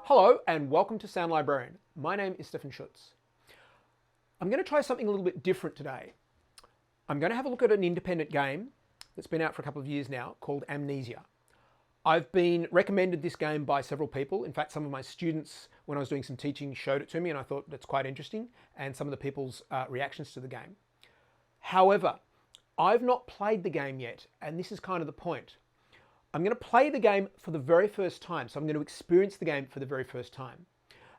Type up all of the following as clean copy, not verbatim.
Hello and welcome to Sound Librarian. My name is Stefan Schutz. I'm going to try something a little bit different today. I'm going to have a look at an independent game that's been out for a couple of years now called Amnesia. I've been recommended this game by several people. In fact, some of my students, when I was doing some teaching, showed it to me and I thought that's quite interesting, and some of the people's reactions to the game. However, I've not played the game yet, and this is kind of the point. I'm going to play the game for the very first time, so I'm going to experience the game for the very first time.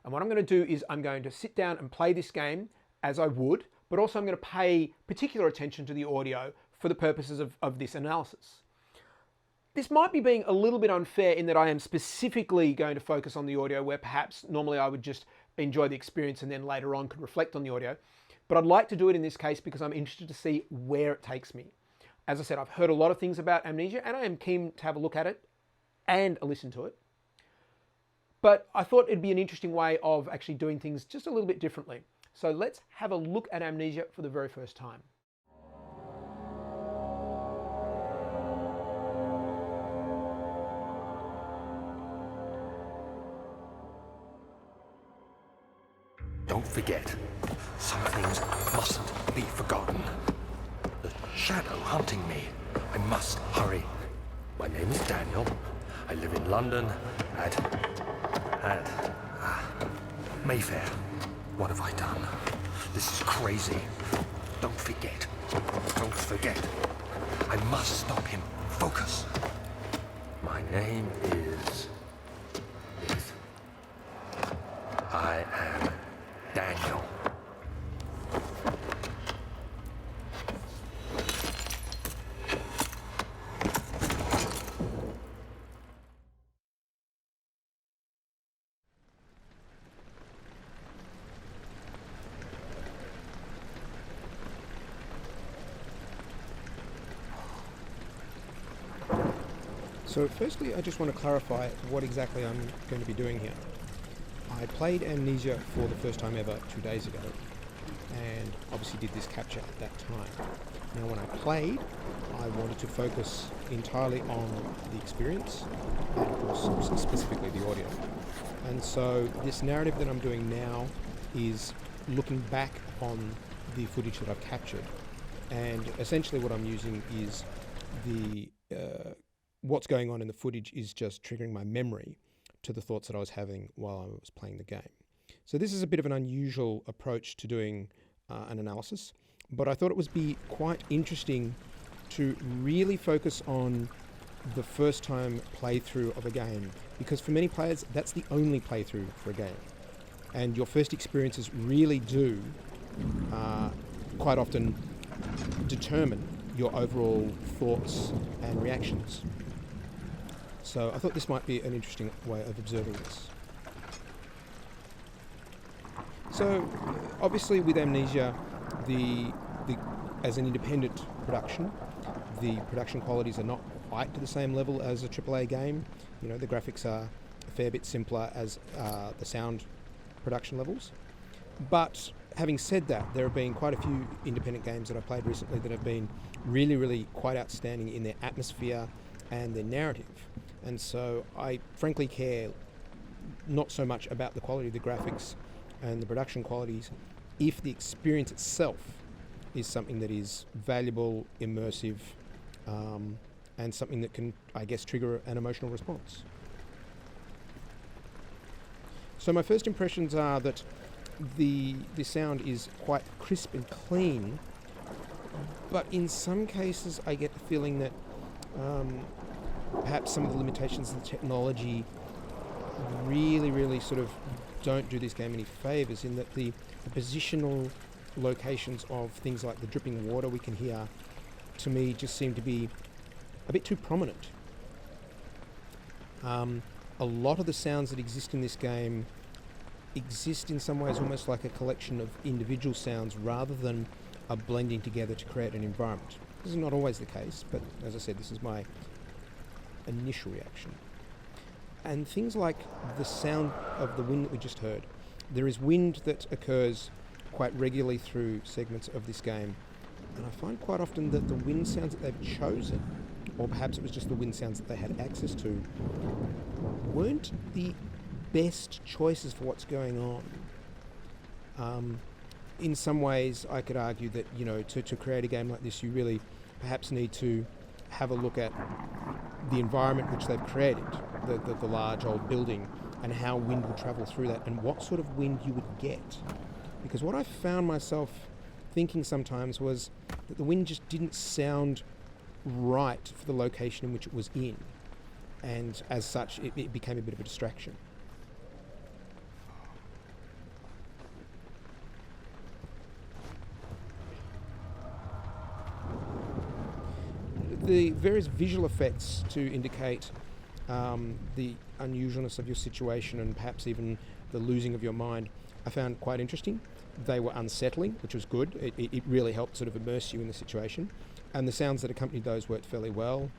And what I'm going to do is I'm going to sit down and play this game as I would, but also I'm going to pay particular attention to the audio for the purposes of this analysis. This might be being a little bit unfair in that I am specifically going to focus on the audio where perhaps normally I would just enjoy the experience and then later on could reflect on the audio. But I'd like to do it in this case because I'm interested to see where it takes me. As I said, I've heard a lot of things about Amnesia and I am keen to have a look at it and listen to it. But I thought it'd be an interesting way of actually doing things just a little bit differently. So let's have a look at Amnesia for the very first time. Don't forget, some things mustn't be forgotten. The shadow hunting me. I must hurry. My name is Daniel. I live in London at Mayfair. What have I done? This is crazy. Don't forget. Don't forget. I must stop him. Focus. My name is... I am Daniel. So firstly, I just want to clarify what exactly I'm going to be doing here. I played Amnesia for the first time ever 2 days ago, and obviously did this capture at that time. Now when I played, I wanted to focus entirely on the experience, and of course specifically the audio. And so this narrative that I'm doing now is looking back on the footage that I've captured, and essentially what I'm using is the what's going on in the footage is just triggering my memory to the thoughts that I was having while I was playing the game. So this is a bit of an unusual approach to doing an analysis, but I thought it would be quite interesting to really focus on the first time playthrough of a game, because for many players that's the only playthrough for a game, and your first experiences really do quite often determine your overall thoughts and reactions. So I thought this might be an interesting way of observing this. So obviously with Amnesia, as an independent production, the production qualities are not quite to the same level as a AAA game. You know, the graphics are a fair bit simpler as the sound production levels. But having said that, there have been quite a few independent games that I've played recently that have been really quite outstanding in their atmosphere and their narrative. And so I frankly care not so much about the quality of the graphics and the production qualities if the experience itself is something that is valuable, immersive, and something that can, I guess, trigger an emotional response. So my first impressions are that the sound is quite crisp and clean, but in some cases I get the feeling that perhaps some of the limitations of the technology really sort of don't do this game any favours, in that the positional locations of things like the dripping water we can hear, to me, just seem to be a bit too prominent. A lot of the sounds that exist in this game exist in some ways almost like a collection of individual sounds rather than a blending together to create an environment. This is not always the case, but as I said, this is my initial reaction. And things like the sound of the wind that we just heard. There is wind that occurs quite regularly through segments of this game, and I find quite often that the wind sounds that they've chosen, or perhaps it was just the wind sounds that they had access to, weren't the best choices for what's going on. In some ways, I could argue that, to create a game like this, you really perhaps need to have a look at the environment which they've created, the large old building, and how wind would travel through that, and what sort of wind you would get. Because what I found myself thinking sometimes was that the wind just didn't sound right for the location in which it was in, and as such, it became a bit of a distraction. The various visual effects to indicate the unusualness of your situation and perhaps even the losing of your mind, I found quite interesting. They were unsettling, which was good. It really helped sort of immerse you in the situation. And the sounds that accompanied those worked fairly well.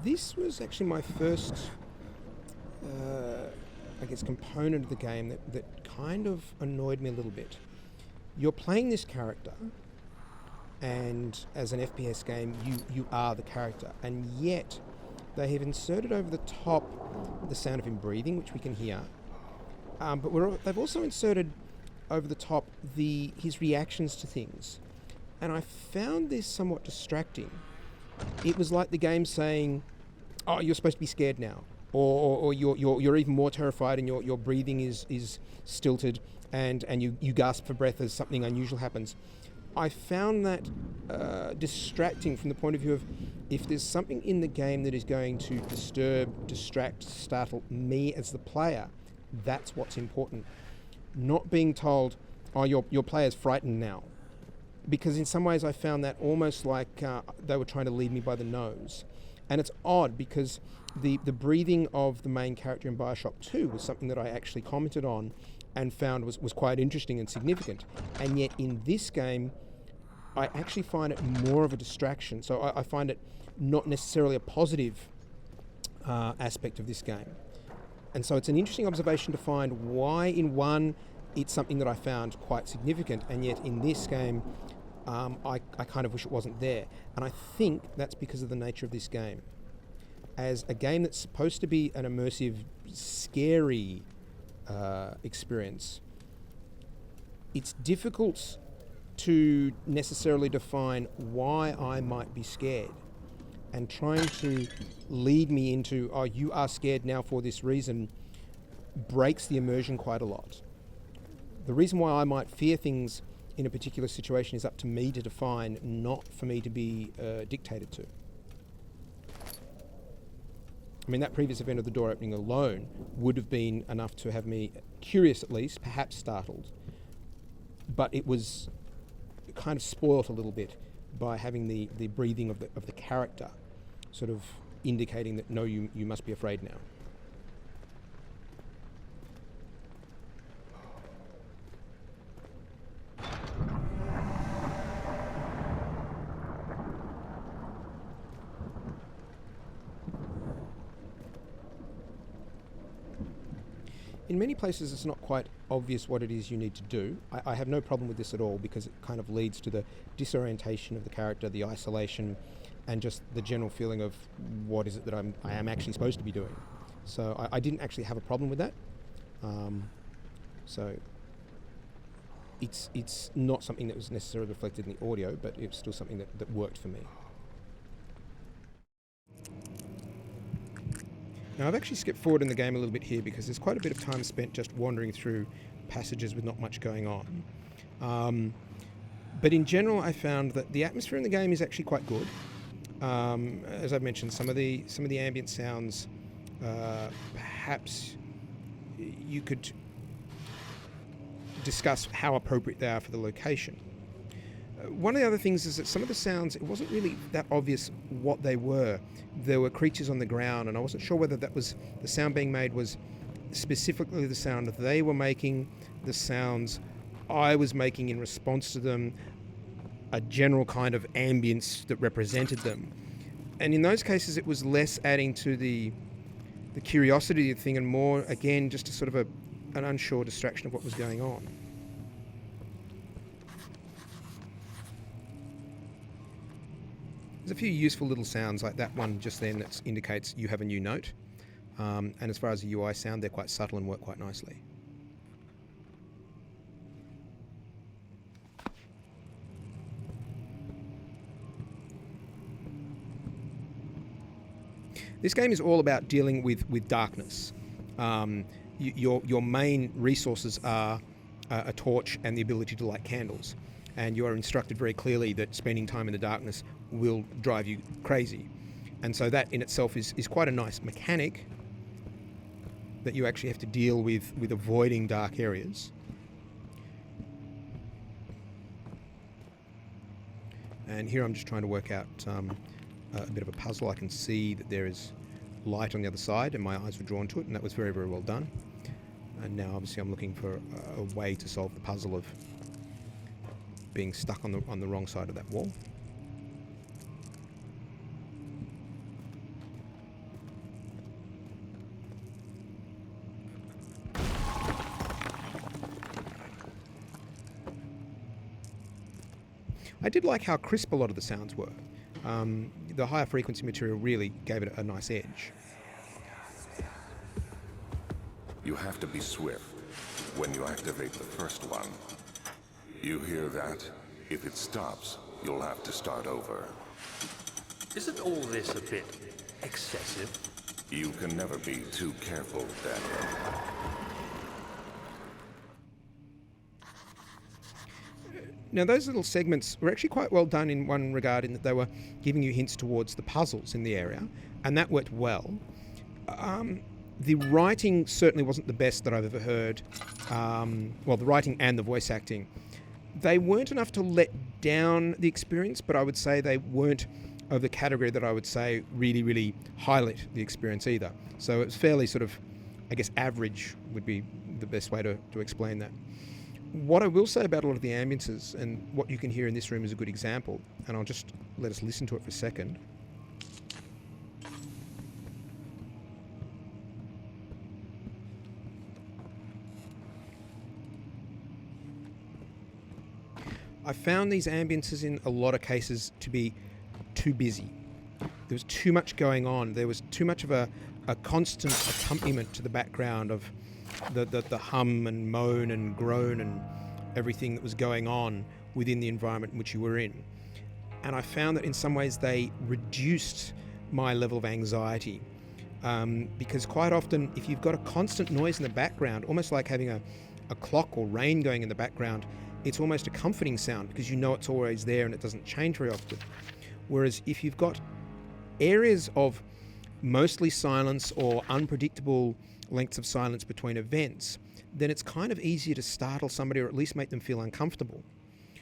This was actually my first, component of the game that kind of annoyed me a little bit. You're playing this character, and as an FPS game, you are the character, and yet they have inserted over the top the sound of him breathing, which we can hear, but they've also inserted over the top his reactions to things, and I found this somewhat distracting. It was like the game saying, "Oh, you're supposed to be scared now," or you're even more terrified, and your breathing is stilted, and you gasp for breath as something unusual happens. I found that distracting from the point of view of, if there's something in the game that is going to disturb, distract, startle me as the player, that's what's important. Not being told, "Oh, your player's frightened now." Because in some ways I found that almost like they were trying to lead me by the nose. And it's odd because the breathing of the main character in Bioshock 2 was something that I actually commented on and found was quite interesting and significant. And yet in this game, I actually find it more of a distraction. So I find it not necessarily a positive aspect of this game. And so it's an interesting observation to find why in one it's something that I found quite significant, and yet in this game I kind of wish it wasn't there. And I think that's because of the nature of this game. As a game that's supposed to be an immersive, scary experience, it's difficult to necessarily define why I might be scared, and trying to lead me into, "Oh, you are scared now for this reason," breaks the immersion quite a lot. The reason why I might fear things in a particular situation is up to me to define, not for me to be dictated to. I mean, that previous event of the door opening alone would have been enough to have me curious, at least, perhaps startled. But it was kind of spoilt a little bit by having the breathing of the character sort of indicating that, no, you must be afraid now. In many places it's not quite obvious what it is you need to do. I have no problem with this at all, because it kind of leads to the disorientation of the character, the isolation, and just the general feeling of what is it that I am actually supposed to be doing. So I didn't actually have a problem with that. So it's not something that was necessarily reflected in the audio, but it was still something that worked for me. Now, I've actually skipped forward in the game a little bit here because there's quite a bit of time spent just wandering through passages with not much going on. But in general, I found that the atmosphere in the game is actually quite good. As I've mentioned, some of the ambient sounds, perhaps you could discuss how appropriate they are for the location. One of the other things is that some of the sounds, it wasn't really that obvious what they were. There were creatures on the ground, and I wasn't sure whether that was the sound being made was specifically the sound that they were making, the sounds I was making in response to them. a general kind of ambience that represented them. And in those cases, it was less adding to the curiosity of the thing and more, again, just a sort of an unsure distraction of what was going on. There's a few useful little sounds like that one just then that indicates you have a new note. And as far as the UI sound, they're quite subtle and work quite nicely. This game is all about dealing with darkness. Your main resources are a torch and the ability to light candles. And you are instructed very clearly that spending time in the darkness will drive you crazy. And so that in itself is quite a nice mechanic that you actually have to deal with avoiding dark areas. And here I'm just trying to work out a bit of a puzzle. I can see that there is light on the other side and my eyes were drawn to it, and that was very, very well done. And now obviously I'm looking for a way to solve the puzzle of being stuck on the wrong side of that wall. I did like how crisp a lot of the sounds were. The higher frequency material really gave it a nice edge. You have to be swift when you activate the first one. You hear that? If it stops, you'll have to start over. Isn't all this a bit excessive? You can never be too careful, Daniel. Now, those little segments were actually quite well done in one regard, in that they were giving you hints towards the puzzles in the area, and that worked well. The writing certainly wasn't the best that I've ever heard. Well, the writing and the voice acting. They weren't enough to let down the experience, but I would say they weren't of the category that I would say really, really highlight the experience either. So it's fairly sort of, I guess, average would be the best way to explain that. What I will say about a lot of the ambiences, and what you can hear in this room is a good example, and I'll just let us listen to it for a second. I found these ambiences in a lot of cases to be too busy. There was too much going on. There was too much of a constant accompaniment to the background of the hum and moan and groan and everything that was going on within the environment in which you were in. And I found that in some ways they reduced my level of anxiety, because quite often if you've got a constant noise in the background, almost like having a clock or rain going in the background, it's almost a comforting sound because you know it's always there and it doesn't change very often. Whereas if you've got areas of mostly silence or unpredictable lengths of silence between events, then it's kind of easier to startle somebody or at least make them feel uncomfortable.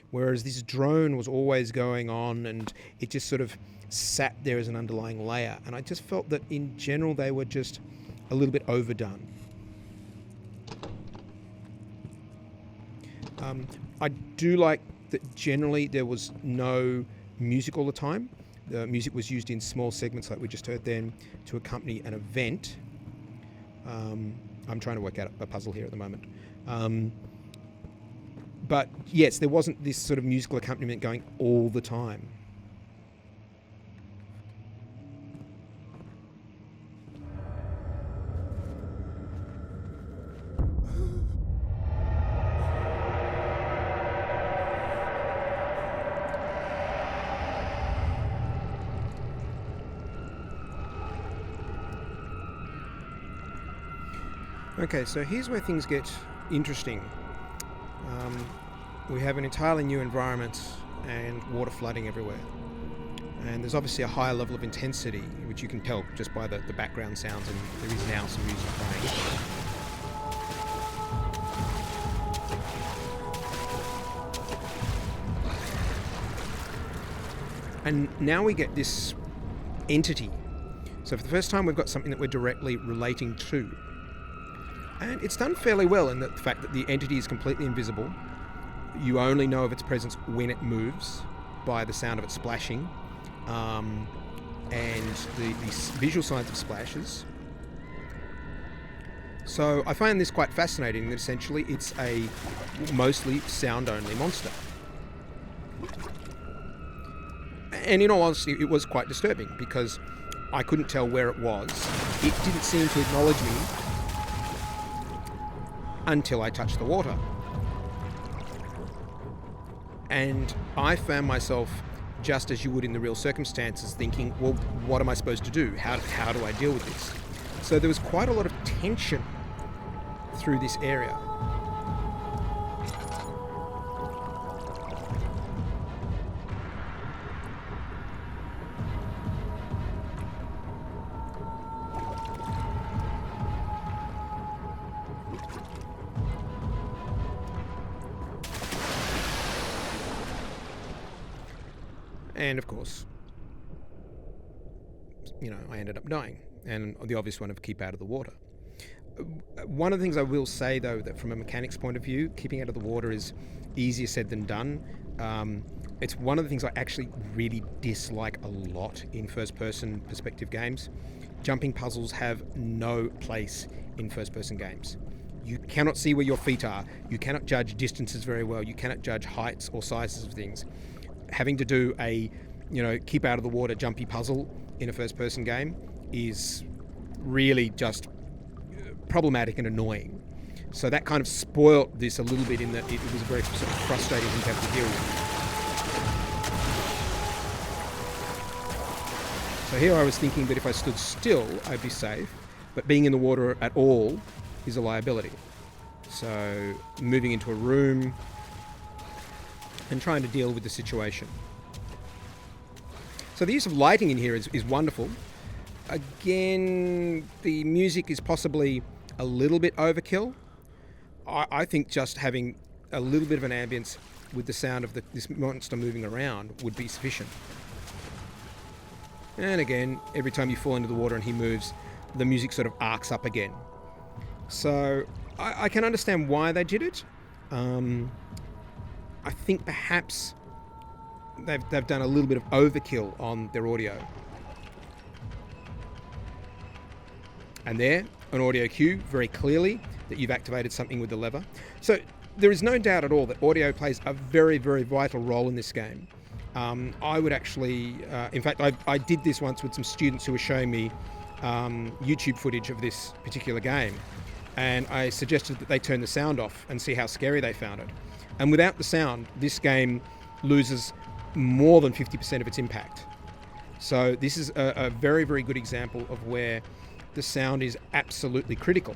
Whereas this drone was always going on and it just sort of sat there as an underlying layer. And I just felt that in general they were just a little bit overdone. I do like that generally there was no music all the time. The music was used in small segments like we just heard then to accompany an event. I'm trying to work out a puzzle here at the moment. But yes, there wasn't this sort of musical accompaniment going all the time. Okay, so here's where things get interesting. We have an entirely new environment and water flooding everywhere. And there's obviously a higher level of intensity, which you can tell just by the background sounds, and there is now some music playing. And now we get this entity. So for the first time we've got something that we're directly relating to. And it's done fairly well in the fact that the entity is completely invisible. You only know of its presence when it moves. by the sound of it splashing, and the visual signs of splashes. So I find this quite fascinating, that essentially it's a mostly sound-only monster. And in all honesty, it was quite disturbing because I couldn't tell where it was. It didn't seem to acknowledge me until I touched the water. And I found myself, just as you would in the real circumstances, thinking, well, what am I supposed to do? How do I deal with this? So there was quite a lot of tension through this area. And of course, I ended up dying. And the obvious one of keep out of the water. One of the things I will say, though, that from a mechanics point of view, keeping out of the water is easier said than done. It's one of the things I actually really dislike a lot in first-person perspective games. Jumping puzzles have no place in first-person games. You cannot see where your feet are. You cannot judge distances very well. You cannot judge heights or sizes of things. Having to do a, keep out of the water jumpy puzzle in a first-person game is really just problematic and annoying. So that kind of spoilt this a little bit in that it was a very sort of frustrating thing to have to deal with. So here I was thinking that if I stood still, I'd be safe, but being in the water at all is a liability. So moving into a room and trying to deal with the situation. So the use of lighting in here is wonderful. Again, the music is possibly a little bit overkill. I think just having a little bit of an ambience with the sound of this monster moving around would be sufficient. And again, every time you fall into the water and he moves, the music sort of arcs up again. So I can understand why they did it. I think perhaps they've done a little bit of overkill on their audio. And there, an audio cue, very clearly, that you've activated something with the lever. So there is no doubt at all that audio plays a very, very vital role in this game. I would actually, in fact, I did this once with some students who were showing me YouTube footage of this particular game. And I suggested that they turn the sound off and see how scary they found it. And without the sound, this game loses more than 50% of its impact. So this is a very, very good example of where the sound is absolutely critical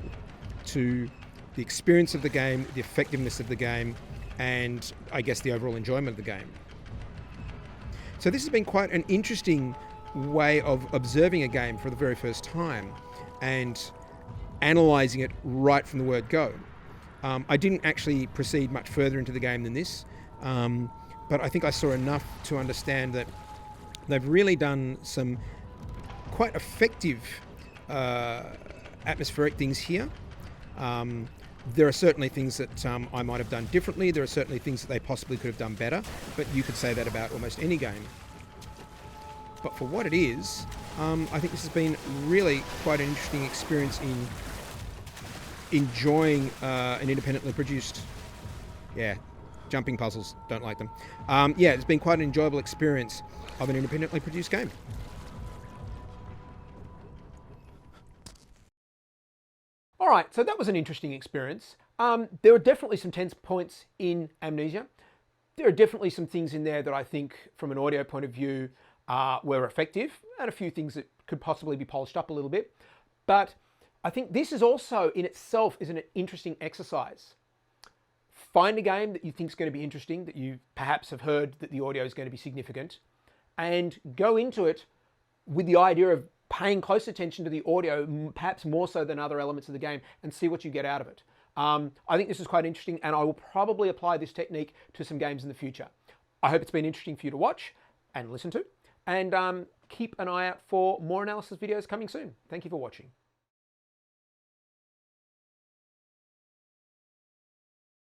to the experience of the game, the effectiveness of the game, and I guess the overall enjoyment of the game. So this has been quite an interesting way of observing a game for the very first time and analysing it right from the word go. I didn't actually proceed much further into the game than this, but I think I saw enough to understand that they've really done some quite effective atmospheric things here. There are certainly things that I might have done differently. There are certainly things that they possibly could have done better, but you could say that about almost any game. But for what it is, I think this has been really quite an interesting experience in enjoying an independently produced, jumping puzzles, don't like them. It's been quite an enjoyable experience of an independently produced game. All right, so that was an interesting experience. There are definitely some tense points in Amnesia. There are definitely some things in there that I think, from an audio point of view, were effective, and a few things that could possibly be polished up a little bit. But I think this is also, in itself, is an interesting exercise. Find a game that you think is going to be interesting, that you perhaps have heard that the audio is going to be significant, and go into it with the idea of paying close attention to the audio, perhaps more so than other elements of the game, and see what you get out of it. I think this is quite interesting, and I will probably apply this technique to some games in the future. I hope it's been interesting for you to watch and listen to, and keep an eye out for more analysis videos coming soon. Thank you for watching.